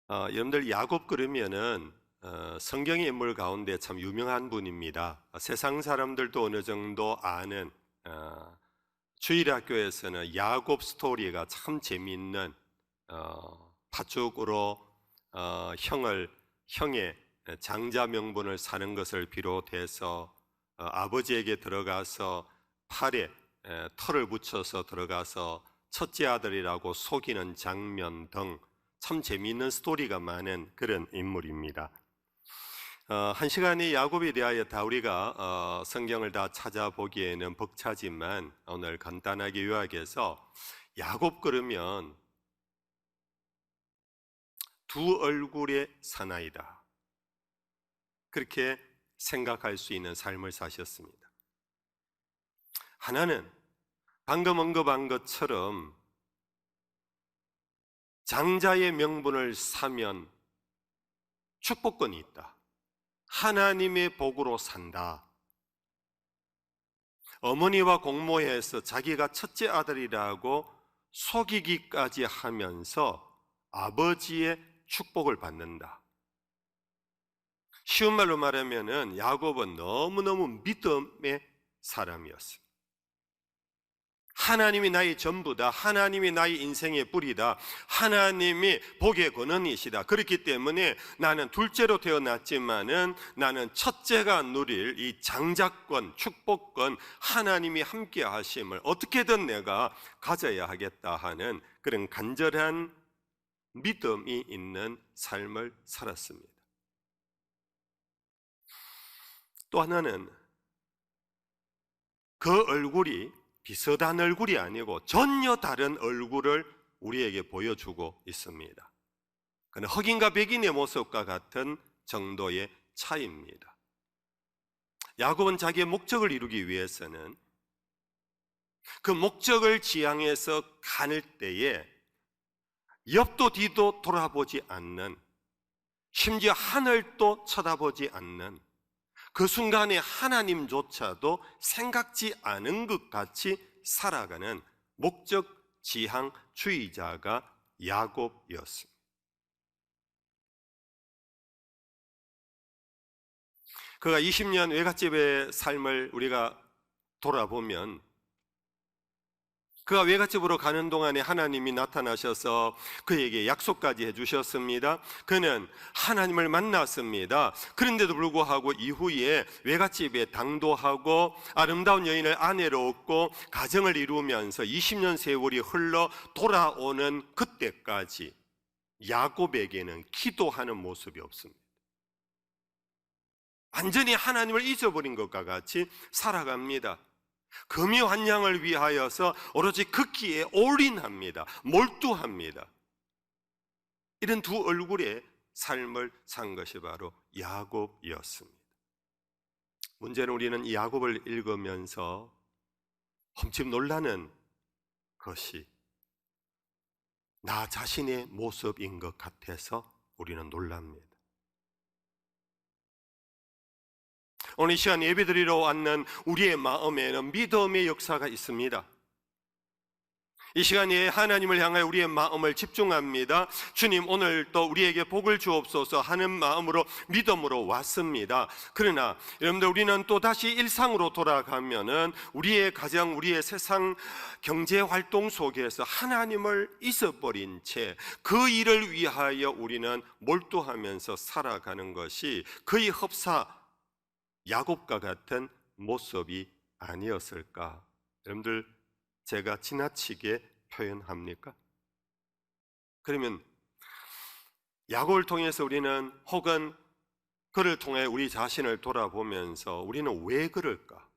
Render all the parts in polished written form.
여러분들 야곱 그러면은 성경의 인물 가운데 참 유명한 분입니다. 세상 사람들도 어느 정도 아는, 주일학교에서는 야곱 스토리가 참 재미있는, 파죽으로 형의 장자 명분을 사는 것을 비롯해서 아버지에게 들어가서 팔에 털을 붙여서 들어가서 첫째 아들이라고 속이는 장면 등 참 재미있는 스토리가 많은 그런 인물입니다. 한 시간에 야곱에 대하여 다 우리가 성경을 다 찾아보기에는 벅차지만 오늘 간단하게 요약해서 야곱 그러면 두 얼굴의 사나이다, 그렇게 생각할 수 있는 삶을 사셨습니다. 하나는 방금 언급한 것처럼 장자의 명분을 사면 축복권이 있다, 하나님의 복으로 산다. 어머니와 공모해서 자기가 첫째 아들이라고 속이기까지 하면서 아버지의 축복을 받는다. 쉬운 말로 말하면 야곱은 너무너무 믿음의 사람이었습니다. 하나님이 나의 전부다, 하나님이 나의 인생의 뿌리다, 하나님이 복의 근원이시다. 그렇기 때문에 나는 둘째로 태어났지만은 나는 첫째가 누릴 이 장자권, 축복권, 하나님이 함께 하심을 어떻게든 내가 가져야 하겠다 하는 그런 간절한 믿음이 있는 삶을 살았습니다. 또 하나는 그 얼굴이 비슷한 얼굴이 아니고 전혀 다른 얼굴을 우리에게 보여주고 있습니다. 그는 흑인과 백인의 모습과 같은 정도의 차이입니다. 야곱은 자기의 목적을 이루기 위해서는 그 목적을 지향해서 가는 때에 옆도 뒤도 돌아보지 않는, 심지어 하늘도 쳐다보지 않는, 그 순간에 하나님조차도 생각지 않은 것 같이 살아가는 목적 지향주의자가 야곱이었습니다. 그가 20년 외갓집의 삶을 우리가 돌아보면 그가 외갓집으로 가는 동안에 하나님이 나타나셔서 그에게 약속까지 해주셨습니다. 그는 하나님을 만났습니다. 그런데도 불구하고 이후에 외갓집에 당도하고 아름다운 여인을 아내로 얻고 가정을 이루면서 20년 세월이 흘러 돌아오는 그때까지 야곱에게는 기도하는 모습이 없습니다. 완전히 하나님을 잊어버린 것과 같이 살아갑니다. 금유환양을 위하여서 오로지 극기에 올인합니다. 몰두합니다. 이런 두 얼굴의 삶을 산 것이 바로 야곱이었습니다. 문제는 우리는 이 야곱을 읽으면서 험칫 놀라는 것이 나 자신의 모습인 것 같아서 우리는 놀랍니다. 오늘 이 시간 예배드리러 왔는 우리의 마음에는 믿음의 역사가 있습니다. 이 시간에 하나님을 향하여 우리의 마음을 집중합니다. 주님, 오늘 또 우리에게 복을 주옵소서 하는 마음으로 믿음으로 왔습니다. 그러나 여러분들, 우리는 또 다시 일상으로 돌아가면은 우리의 가정, 우리의 세상 경제 활동 속에서 하나님을 잊어버린 채 그 일을 위하여 우리는 몰두하면서 살아가는 것이 거의 흡사 야곱과 같은 모습이 아니었을까? 여러분들, 제가 지나치게 표현합니까? 그러면 야곱을 통해서 우리는, 혹은 그를 통해 우리 자신을 돌아보면서 우리는 왜 그럴까?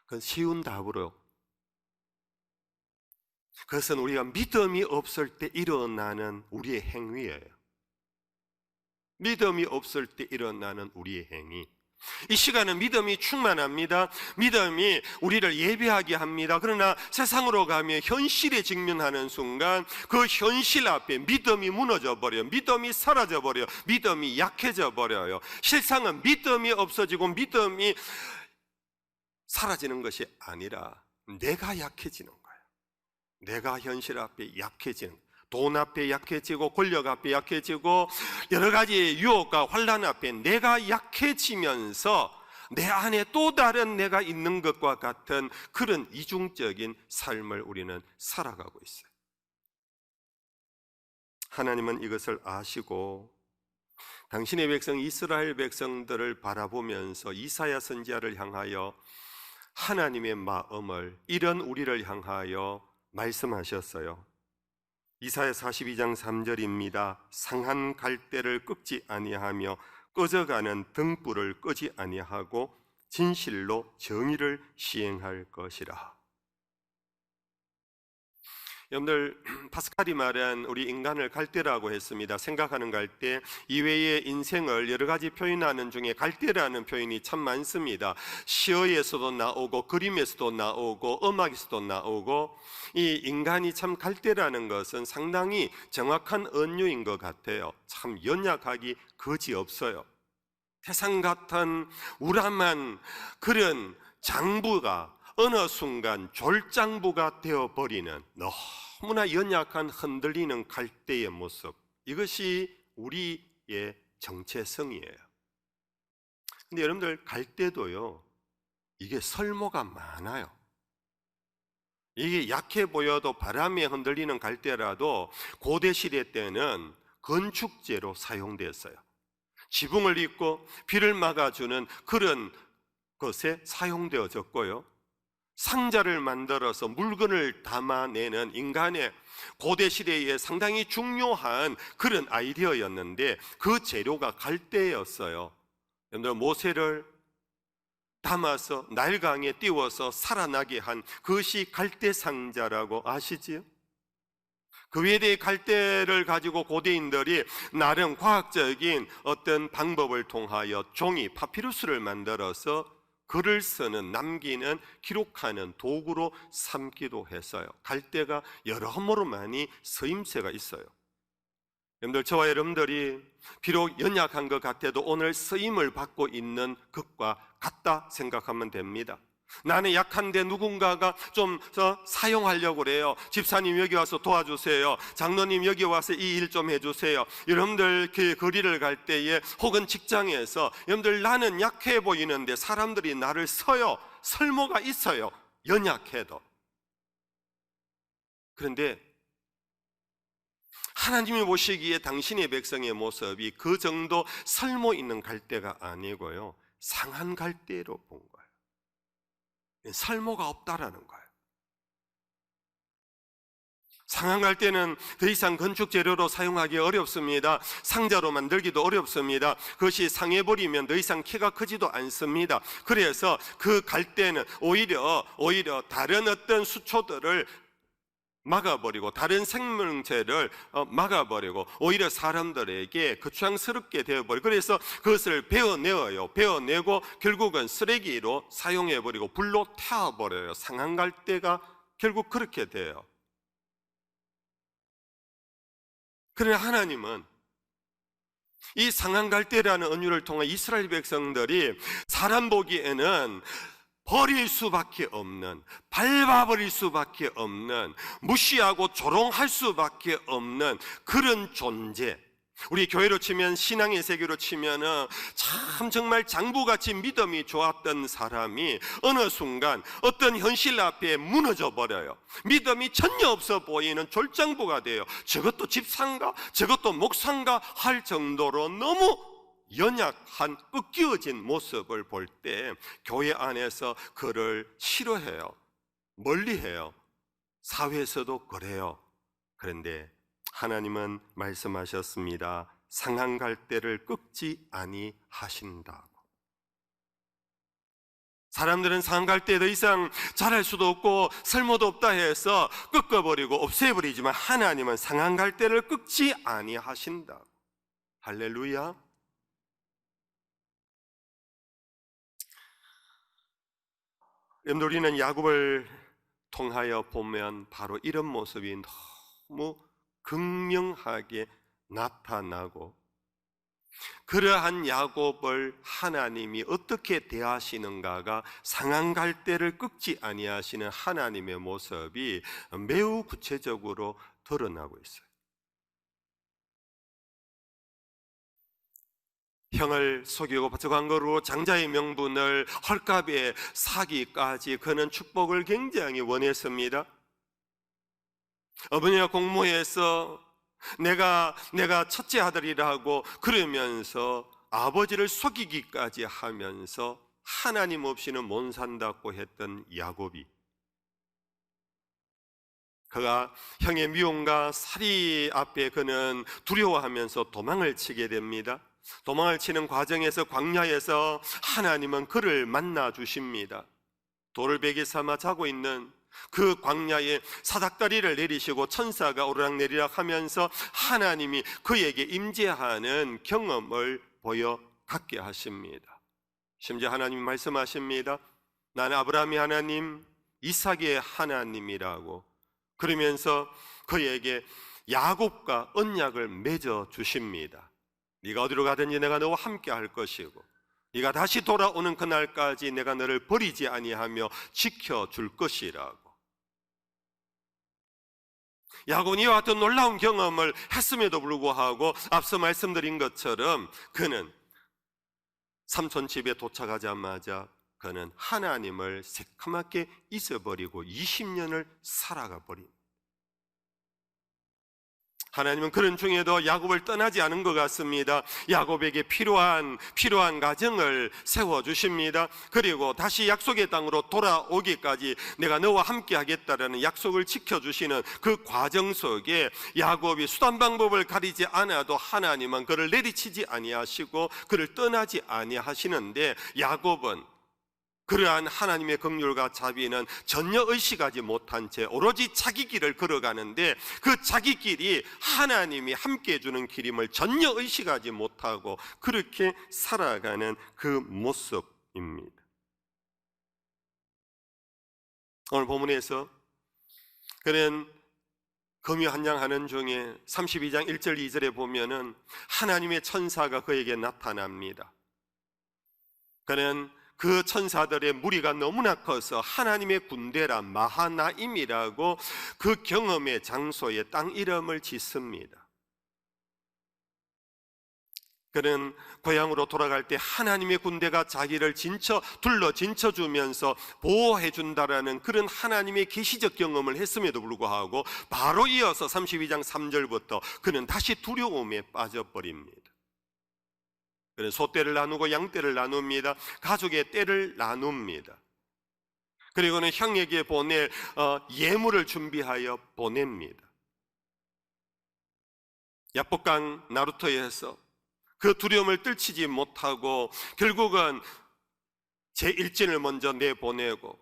그건 쉬운 답으로, 그것은 우리가 믿음이 없을 때 일어나는 우리의 행위예요. 믿음이 없을 때 일어나는 우리의 행위. 이 시간은 믿음이 충만합니다. 믿음이 우리를 예배하게 합니다. 그러나 세상으로 가면 현실에 직면하는 순간 그 현실 앞에 믿음이 무너져 버려요. 믿음이 사라져 버려요. 믿음이 약해져 버려요. 실상은 믿음이 없어지고 믿음이 사라지는 것이 아니라 내가 약해지는 거예요. 내가 현실 앞에 약해지는, 돈 앞에 약해지고 권력 앞에 약해지고 여러 가지 유혹과 환란 앞에 내가 약해지면서 내 안에 또 다른 내가 있는 것과 같은 그런 이중적인 삶을 우리는 살아가고 있어요. 하나님은 이것을 아시고 당신의 백성 이스라엘 백성들을 바라보면서 이사야 선지자를 향하여 하나님의 마음을, 이런 우리를 향하여 말씀하셨어요. 이사야 42장 3절입니다. 상한 갈대를 꺾지 아니하며 꺼져가는 등불을 끄지 아니하고 진실로 정의를 시행할 것이라. 여러분들, 파스칼이 말한 우리 인간을 갈대라고 했습니다. 생각하는 갈대 이외의 인생을 여러 가지 표현하는 중에 갈대라는 표현이 참 많습니다. 시어에서도 나오고 그림에서도 나오고 음악에서도 나오고, 이 인간이 참 갈대라는 것은 상당히 정확한 은유인 것 같아요. 참 연약하기 거지없어요. 태산 같은 우람한 그런 장부가 어느 순간 졸장부가 되어버리는 너무나 연약한 흔들리는 갈대의 모습, 이것이 우리의 정체성이에요. 근데 여러분들, 갈대도요, 이게 설모가 많아요. 이게 약해 보여도 바람에 흔들리는 갈대라도 고대 시대 때는 건축재로 사용되었어요. 지붕을 잇고 비를 막아주는 그런 것에 사용되어졌고요, 상자를 만들어서 물건을 담아내는 인간의 고대 시대에 상당히 중요한 그런 아이디어였는데 그 재료가 갈대였어요. 여러분들, 모세를 담아서 나일강에 띄워서 살아나게 한 그것이 갈대 상자라고 아시지요? 그 외에 대해 갈대를 가지고 고대인들이 나름 과학적인 어떤 방법을 통하여 종이, 파피루스를 만들어서 글을 쓰는, 남기는, 기록하는 도구로 삼기도 했어요. 갈대가 여러모로 많이 쓰임새가 있어요. 여러분들, 저와 여러분들이 비록 연약한 것 같아도 오늘 쓰임을 받고 있는 것과 같다 생각하면 됩니다. 나는 약한데 누군가가 좀 사용하려고 그래요. 집사님 여기 와서 도와주세요. 장로님 여기 와서 이 일 좀 해주세요. 여러분들 그 거리를 갈 때에 혹은 직장에서 여러분들, 나는 약해 보이는데 사람들이 나를 써요. 설모가 있어요. 연약해도. 그런데 하나님이 보시기에 당신의 백성의 모습이 그 정도 설모 있는 갈대가 아니고요, 상한 갈대로 본 거예요. 설모가 없다라는 거예요. 상한 갈대는 더 이상 건축 재료로 사용하기 어렵습니다. 상자로 만들기도 어렵습니다. 그것이 상해버리면 더 이상 키가 크지도 않습니다. 그래서 그 갈대는 오히려 다른 어떤 수초들을 막아버리고 다른 생명체를 막아버리고 오히려 사람들에게 거추장스럽게 되어버리고, 그래서 그것을 베어내고 결국은 쓰레기로 사용해버리고 불로 태워버려요. 상한 갈대가 결국 그렇게 돼요. 그러나 하나님은 이 상한 갈대라는 은유를 통해 이스라엘 백성들이 사람 보기에는 버릴 수밖에 없는, 밟아버릴 수밖에 없는, 무시하고 조롱할 수밖에 없는 그런 존재, 우리 교회로 치면, 신앙의 세계로 치면 참 정말 장부같이 믿음이 좋았던 사람이 어느 순간 어떤 현실 앞에 무너져 버려요. 믿음이 전혀 없어 보이는 졸장부가 돼요. 저것도 집사인가? 저것도 목사인가? 할 정도로 너무 연약한 꺾여진 모습을 볼 때 교회 안에서 그를 싫어해요. 멀리해요. 사회에서도 그래요. 그런데 하나님은 말씀하셨습니다. 상한 갈대를 꺾지 아니하신다고. 사람들은 상한 갈대 더 이상 자랄 수도 없고 설모도 없다 해서 꺾어버리고 없애버리지만 하나님은 상한 갈대를 꺾지 아니하신다고. 할렐루야. 우리는 야곱을 통하여 보면 바로 이런 모습이 너무 극명하게 나타나고, 그러한 야곱을 하나님이 어떻게 대하시는가가 상한 갈대를 꺾지 아니하시는 하나님의 모습이 매우 구체적으로 드러나고 있어요. 형을 속이고 바쳐간 거로 장자의 명분을 헐값에 사기까지 그는 축복을 굉장히 원했습니다. 어머니가 공모해서 내가 첫째 아들이라고 그러면서 아버지를 속이기까지 하면서 하나님 없이는 못 산다고 했던 야곱이, 그가 형의 미움과 살이 앞에 그는 두려워하면서 도망을 치게 됩니다. 도망을 치는 과정에서 광야에서 하나님은 그를 만나 주십니다. 돌을 베개 삼아 자고 있는 그 광야에 사닥다리를 내리시고 천사가 오르락내리락 하면서 하나님이 그에게 임재하는 경험을 보여 갖게 하십니다. 심지어 하나님이 말씀하십니다. 나는 아브라함의 하나님, 이삭의 하나님이라고. 그러면서 그에게 야곱과 언약을 맺어 주십니다. 네가 어디로 가든지 내가 너와 함께 할 것이고 네가 다시 돌아오는 그날까지 내가 너를 버리지 아니하며 지켜줄 것이라고. 야곱이 이와 같은 놀라운 경험을 했음에도 불구하고 앞서 말씀드린 것처럼 그는 삼촌 집에 도착하자마자 그는 하나님을 새카맣게 잊어버리고 20년을 살아가 버립니다. 하나님은 그런 중에도 야곱을 떠나지 않은 것 같습니다. 야곱에게 필요한 가정을 세워주십니다. 그리고 다시 약속의 땅으로 돌아오기까지 내가 너와 함께 하겠다라는 약속을 지켜주시는 그 과정 속에 야곱이 수단 방법을 가리지 않아도 하나님은 그를 내리치지 아니하시고 그를 떠나지 아니하시는데, 야곱은 그러한 하나님의 긍휼과 자비는 전혀 의식하지 못한 채 오로지 자기 길을 걸어가는데, 그 자기 길이 하나님이 함께 해주는 길임을 전혀 의식하지 못하고 그렇게 살아가는 그 모습입니다. 오늘 본문에서 그는 금유 한양하는 중에 32장 1절 2절에 보면은 하나님의 천사가 그에게 나타납니다. 그는 그 천사들의 무리가 너무나 커서 하나님의 군대라 마하나임이라고 그 경험의 장소에 땅 이름을 짓습니다. 그는 고향으로 돌아갈 때 하나님의 군대가 자기를 둘러 진쳐주면서 보호해 준다라는 그런 하나님의 계시적 경험을 했음에도 불구하고 바로 이어서 32장 3절부터 그는 다시 두려움에 빠져버립니다. 그는 소떼를 나누고 양떼를 나눕니다. 가족의 떼를 나눕니다. 그리고는 형에게 보낼 예물을 준비하여 보냅니다. 야복강 나루터에서 그 두려움을 떨치지 못하고 결국은 제1진을 먼저 내보내고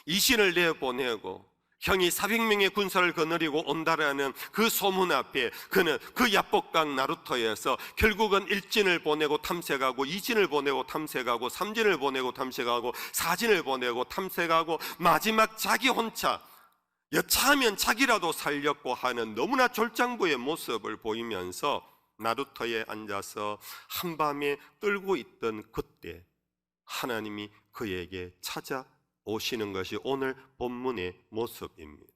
이신을 내보내고 형이 400명의 군사를 거느리고 온다라는 그 소문 앞에 그는 그 야복강 나루터에서 결국은 1진을 보내고 탐색하고 2진을 보내고 탐색하고 3진을 보내고 탐색하고 4진을 보내고 탐색하고 마지막 자기 혼자 여차하면 자기라도 살렸고 하는 너무나 졸장부의 모습을 보이면서 나루터에 앉아서 한밤에 떨고 있던 그때 하나님이 그에게 찾아오시는 것이 오늘 본문의 모습입니다.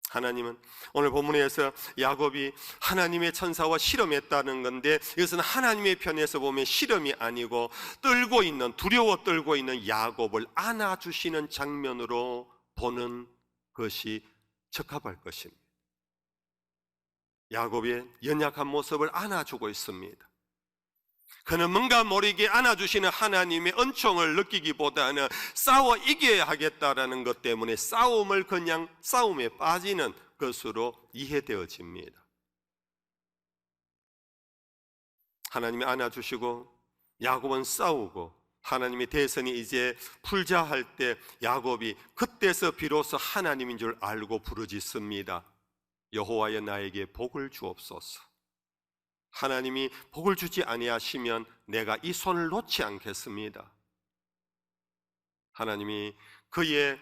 하나님은 오늘 본문에서 야곱이 하나님의 천사와 실험했다는 건데, 이것은 하나님의 편에서 보면 실험이 아니고 두려워 떨고 있는 야곱을 안아주시는 장면으로 보는 것이 적합할 것입니다. 야곱의 연약한 모습을 안아주고 있습니다. 그는 뭔가 모르게 안아주시는 하나님의 은총을 느끼기보다는 싸워 이겨야 하겠다라는 것 때문에 그냥 싸움에 빠지는 것으로 이해되어집니다. 하나님이 안아주시고 야곱은 싸우고 하나님의 대선이 이제 풀자 할 때 야곱이 그때서 비로소 하나님인 줄 알고 부르짖습니다. 여호와여 나에게 복을 주옵소서. 하나님이 복을 주지 아니하시면 내가 이 손을 놓지 않겠습니다. 하나님이 그의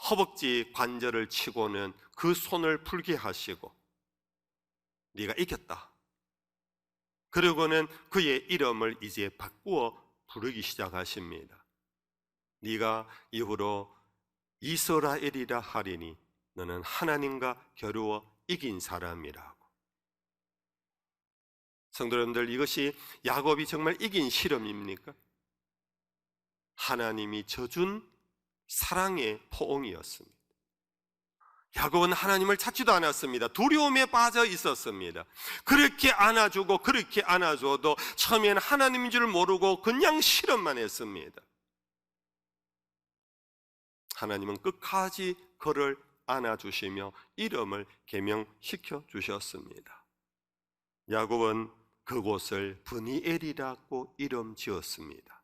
허벅지 관절을 치고는 그 손을 풀게 하시고 네가 이겼다. 그러고는 그의 이름을 이제 바꾸어 부르기 시작하십니다. 네가 이후로 이스라엘이라 하리니 너는 하나님과 겨루어 이긴 사람이라고. 성도 여러분들, 이것이 야곱이 정말 이긴 실험입니까? 하나님이 져준 사랑의 포옹이었습니다. 야곱은 하나님을 찾지도 않았습니다. 두려움에 빠져 있었습니다. 그렇게 안아주고 그렇게 안아줘도 처음에는 하나님인 줄 모르고 그냥 실험만 했습니다. 하나님은 끝까지 그를 안아주시며 이름을 계명시켜 주셨습니다. 야곱은 그곳을 브니엘이라고 이름 지었습니다.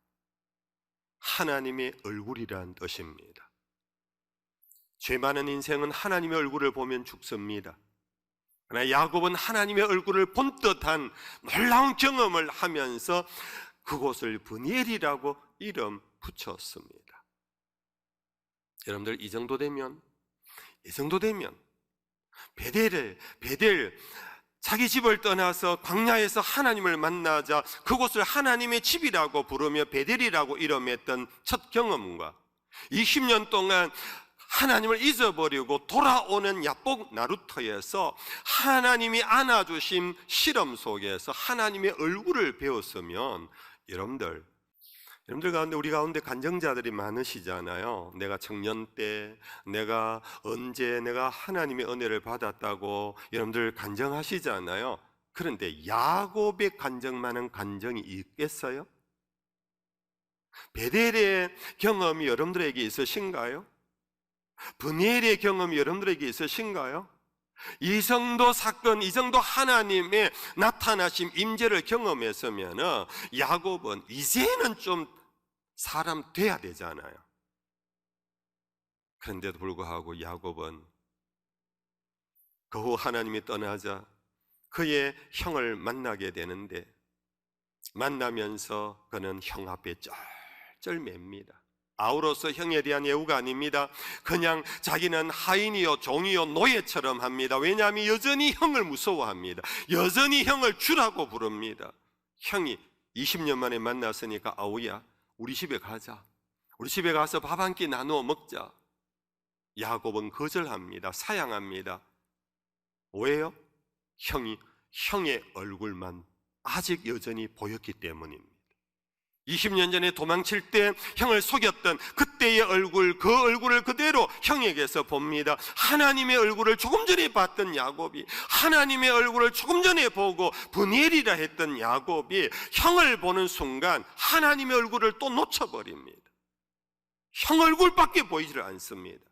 하나님의 얼굴이란 뜻입니다. 죄 많은 인생은 하나님의 얼굴을 보면 죽습니다. 그러나 야곱은 하나님의 얼굴을 본 듯한 놀라운 경험을 하면서 그곳을 브니엘이라고 이름 붙였습니다. 여러분들, 이 정도 되면 베델 자기 집을 떠나서 광야에서 하나님을 만나자 그곳을 하나님의 집이라고 부르며 베델이라고 이름했던 첫 경험과 20년 동안 하나님을 잊어버리고 돌아오는 야복 나루터에서 하나님이 안아주신 실험 속에서 하나님의 얼굴을 배웠으면 여러분들 가운데, 우리 가운데 간증자들이 많으시잖아요. 내가 청년 때, 내가 언제 내가 하나님의 은혜를 받았다고 여러분들 간증하시잖아요. 그런데 야곱의 간증만한 간증이 있겠어요? 베델의 경험이 여러분들에게 있으신가요? 브니엘의 경험이 여러분들에게 있으신가요? 이 정도 사건, 이 정도 하나님의 나타나심, 임재를 경험했으면 야곱은 이제는 좀 사람 돼야 되잖아요. 그런데도 불구하고 야곱은 그 후 하나님이 떠나자 그의 형을 만나게 되는데 만나면서 그는 형 앞에 쩔쩔맵니다. 아우로서 형에 대한 예우가 아닙니다. 그냥 자기는 하인이요 종이요 노예처럼 합니다. 왜냐하면 여전히 형을 무서워합니다. 여전히 형을 주라고 부릅니다. 형이 20년 만에 만났으니까 아우야, 우리 집에 가자. 우리 집에 가서 밥 한 끼 나누어 먹자. 야곱은 거절합니다. 사양합니다. 왜요? 형의 얼굴만 아직 여전히 보였기 때문입니다. 20년 전에 도망칠 때 형을 속였던 그때의 얼굴, 그 얼굴을 그대로 형에게서 봅니다. 하나님의 얼굴을 조금 전에 봤던 야곱이, 하나님의 얼굴을 조금 전에 보고 브니엘이라 했던 야곱이 형을 보는 순간 하나님의 얼굴을 또 놓쳐버립니다. 형 얼굴밖에 보이지를 않습니다.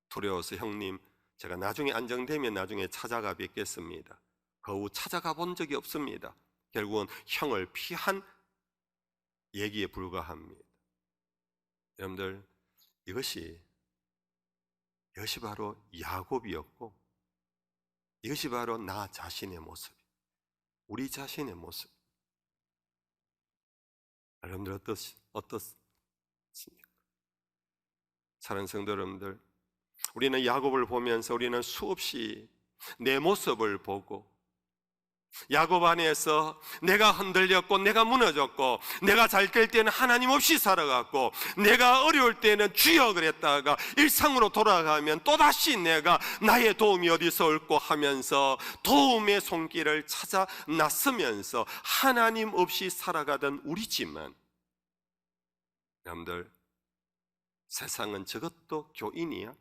두려워서 형님, 제가 나중에 안정되면 나중에 찾아가 뵙겠습니다. 그 후 찾아가 본 적이 없습니다. 결국은 형을 피한 얘기에 불과합니다. 여러분들, 이것이 바로 야곱이었고 이것이 바로 나 자신의 모습, 우리 자신의 모습. 여러분들 어떻습니까? 사랑하는 성도 여러분들, 우리는 야곱을 보면서 우리는 수없이 내 모습을 보고 야곱 안에서 내가 흔들렸고 내가 무너졌고 내가 잘 될 때는 하나님 없이 살아갔고 내가 어려울 때는 주여 그랬다가 일상으로 돌아가면 또다시 내가 나의 도움이 어디서 올고 하면서 도움의 손길을 찾아 나서면서 하나님 없이 살아가던 우리지만, 여러분들, 세상은 저것도 교인이야,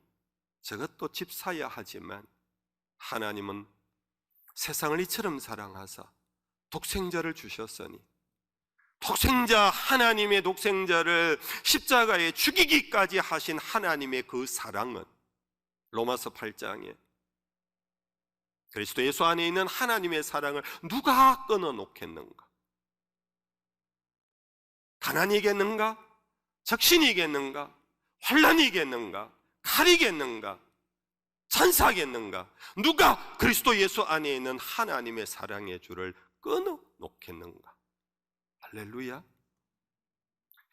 저것도 집사야 하지만 하나님은 세상을 이처럼 사랑하사 독생자를 주셨으니 독생자, 하나님의 독생자를 십자가에 죽이기까지 하신 하나님의 그 사랑은 로마서 8장에 그리스도 예수 안에 있는 하나님의 사랑을 누가 끊어놓겠는가? 가난이겠는가? 적신이겠는가? 환난이겠는가? 칼이겠는가? 천사겠는가? 누가 그리스도 예수 안에 있는 하나님의 사랑의 줄을 끊어놓겠는가? 할렐루야.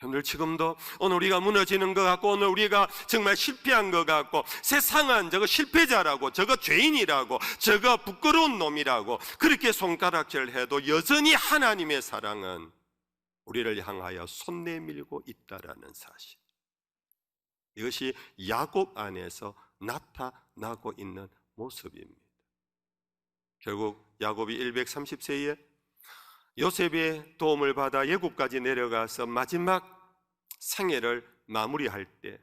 여러분들 지금도 오늘 우리가 무너지는 것 같고, 오늘 우리가 정말 실패한 것 같고, 세상은 저거 실패자라고, 저거 죄인이라고, 저거 부끄러운 놈이라고 그렇게 손가락질해도 여전히 하나님의 사랑은 우리를 향하여 손 내밀고 있다라는 사실, 이것이 야곱 안에서 나타나고 있는 모습입니다. 결국 야곱이 130세에 요셉의 도움을 받아 애굽까지 내려가서 마지막 생애를 마무리할 때,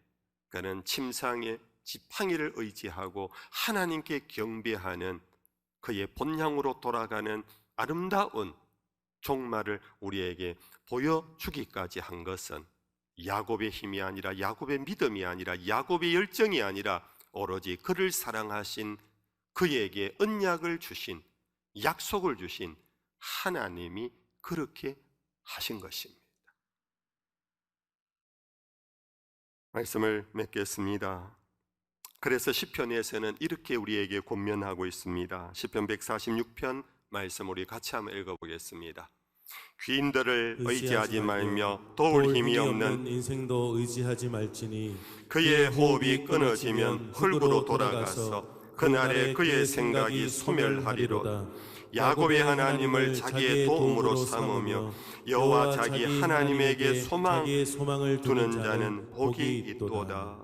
그는 침상에 지팡이를 의지하고 하나님께 경배하는 그의 본향으로 돌아가는 아름다운 종말을 우리에게 보여주기까지 한 것은 야곱의 힘이 아니라, 야곱의 믿음이 아니라, 야곱의 열정이 아니라 오로지 그를 사랑하신, 그에게 언약을 주신, 약속을 주신 하나님이 그렇게 하신 것입니다. 말씀을 맺겠습니다. 그래서 시편에서는 이렇게 우리에게 권면하고 있습니다. 시편 146편 말씀 우리 같이 한번 읽어보겠습니다. 귀인들을 의지하지 말며 도울 힘이 없는 인생도 의지하지 말지니 그의 호흡이 끊어지면 흙으로 돌아가서 그날에 그의 생각이 소멸하리로다. 야곱의 하나님을 자기의 도움으로 삼으며 여호와 자기 하나님에게 소망을 두는 자는 복이 있도다.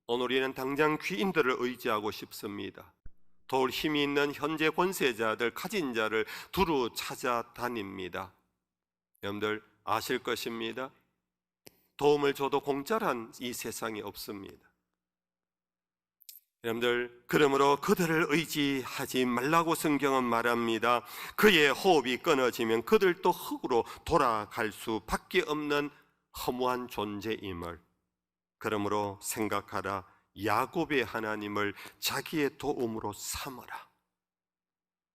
오늘 우리는 당장 귀인들을 의지하고 싶습니다. 도울 힘이 있는 현재 권세자들, 가진 자를 두루 찾아다닙니다. 여러분들 아실 것입니다. 도움을 줘도 공짜란 이 세상이 없습니다. 여러분들, 그러므로 그들을 의지하지 말라고 성경은 말합니다. 그의 호흡이 끊어지면 그들도 흙으로 돌아갈 수밖에 없는 허무한 존재임을. 그러므로 생각하라. 야곱의 하나님을 자기의 도움으로 삼으라.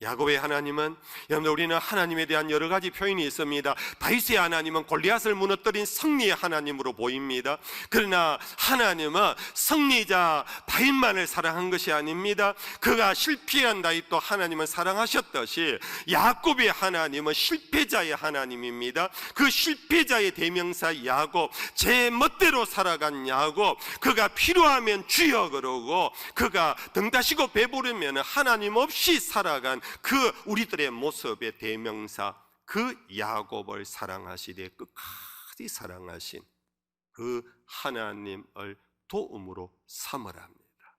야곱의 하나님은, 여러분, 우리는 하나님에 대한 여러 가지 표현이 있습니다. 다윗의 하나님은 골리앗을 무너뜨린 승리의 하나님으로 보입니다. 그러나 하나님은 승리자 다윗만을 사랑한 것이 아닙니다. 그가 실패한 다윗도 하나님은 사랑하셨듯이 야곱의 하나님은 실패자의 하나님입니다. 그 실패자의 대명사 야곱, 제 멋대로 살아간 야곱, 그가 필요하면 주여 그러고 그가 등 다시고 배부르면 하나님 없이 살아간 그 우리들의 모습의 대명사, 그 야곱을 사랑하시되 끝까지 사랑하신 그 하나님을 도움으로 삼으라 합니다.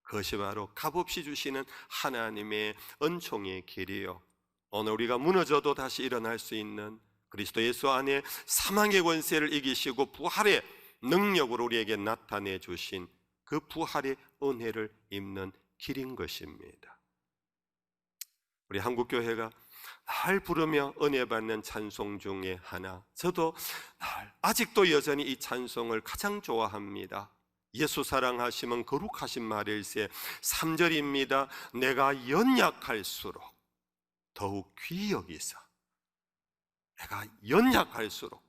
그것이 바로 값없이 주시는 하나님의 은총의 길이요, 오늘 우리가 무너져도 다시 일어날 수 있는 그리스도 예수 안에 사망의 권세를 이기시고 부활의 능력으로 우리에게 나타내 주신 그 부활의 은혜를 입는 길인 것입니다. 우리 한국교회가 날 부르며 은혜 받는 찬송 중에 하나, 저도 아직도 여전히 이 찬송을 가장 좋아합니다. 예수 사랑하시면 거룩하신 말일세. 3절입니다. 내가 연약할수록 더욱 귀히 여기사. 내가 연약할수록,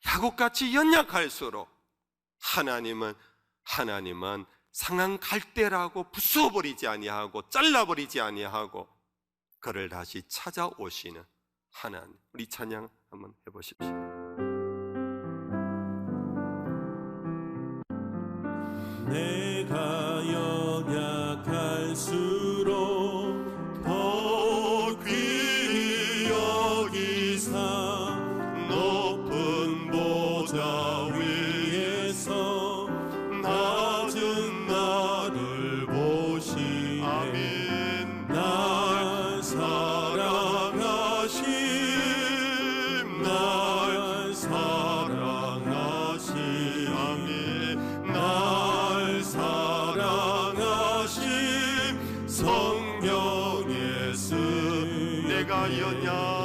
야곱같이 연약할수록 하나님은 상한 갈대라고 부숴버리지 아니하고 잘라버리지 아니하고 그를 다시 찾아오시는 하나님. 우리 찬양 한번 해보십시오. 내가 연약할수록 더 귀히 여기사 높은 보좌 위에서 낮은 나를 보시네. 아멘. 날 사랑하심, 날 사랑하심, 아멘. 날 사랑하심, 성령의 씀. 내가 연약